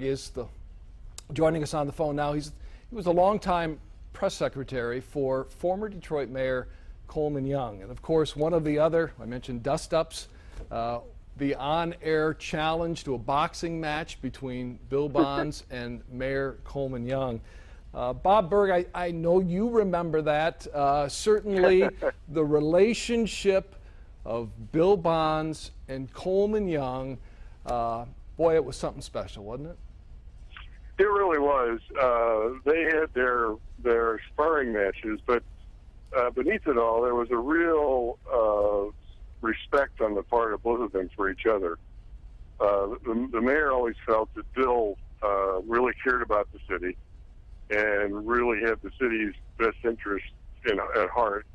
Berg is joining us on the phone now. He was a longtime press secretary for former Detroit Mayor Coleman Young. And of course, one of the other, I mentioned dust-ups, the on-air challenge to a boxing match between Bill Bonds and Mayor Coleman Young. Bob Berg, I know you remember that. Certainly the relationship of Bill Bonds and Coleman Young, boy, it was something special, wasn't it? It really was. They had their sparring matches, but beneath it all, there was a real respect on the part of both of them for each other. The mayor always felt that Bill really cared about the city and really had the city's best interest at heart,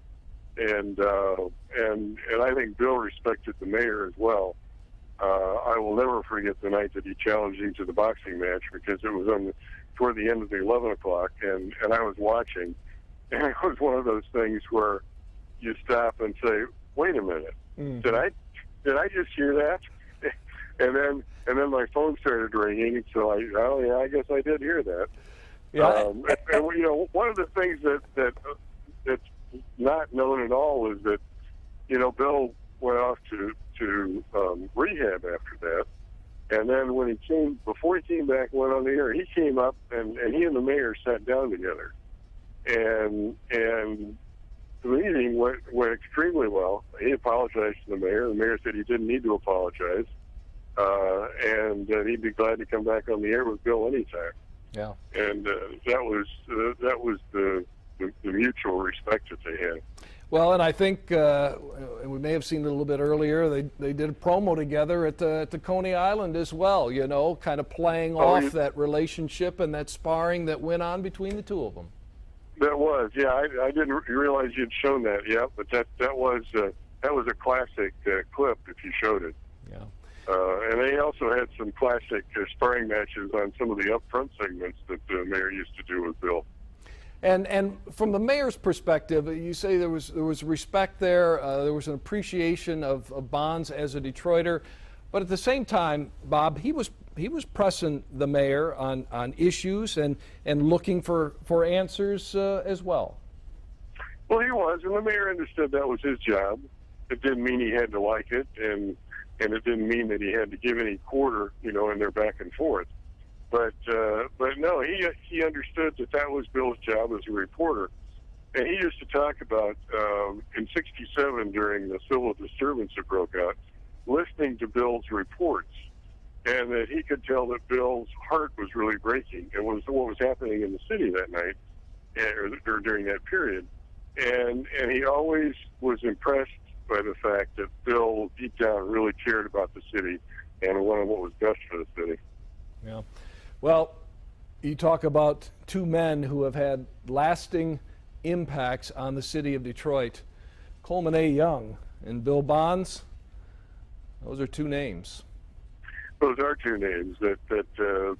and I think Bill respected the mayor as well. I will never forget the night that he challenged him to the boxing match, because it was toward the end of the 11 o'clock, and I was watching, and it was one of those things where you stop and say, "Wait a minute, did I just hear that?" And then my phone started ringing, so I guess I did hear that. Yeah. And one of the things that's not known at all is that Bill went off to rehab after that, and then before he came back, went on the air, he came up and he and the mayor sat down together, and the meeting went extremely well. He apologized to the mayor. The mayor said he didn't need to apologize, and that he'd be glad to come back on the air with Bill anytime. Yeah. And that was the mutual respect that they had. Well, and I think we may have seen it a little bit earlier. They did a promo together at the Coney Island as well. Kind of playing off that relationship and that sparring that went on between the two of them. That was, yeah. I didn't realize you'd shown that yet, but that was a classic clip if you showed it. Yeah. And they also had some classic sparring matches on some of the upfront segments that the mayor used to do with Bill. And from the mayor's perspective, you say there was respect there. There was an appreciation of Bonds as a Detroiter, but at the same time, Bob, he was pressing the mayor on issues and looking for answers as well. Well, he was, and the mayor understood that was his job. It didn't mean he had to like it, and it didn't mean that he had to give any quarter, in their back and forth. But no, he understood that was Bill's job as a reporter. And he used to talk about, in '67, during the civil disturbance that broke out, listening to Bill's reports, and that he could tell that Bill's heart was really breaking and what was happening in the city that night, or during that period. And he always was impressed by the fact that Bill, deep down, really cared about the city and wanted what was best for the city. Yeah. Well, you talk about two men who have had lasting impacts on the city of Detroit. Coleman A. Young and Bill Bonds, those are two names. Those are two names that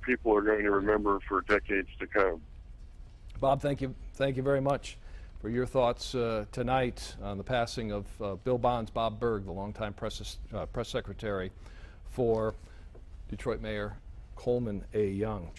people are going to remember for decades to come. Bob, thank you very much for your thoughts tonight on the passing of Bill Bonds. Bob Berg, the longtime press secretary for Detroit Mayor Coleman A. Young.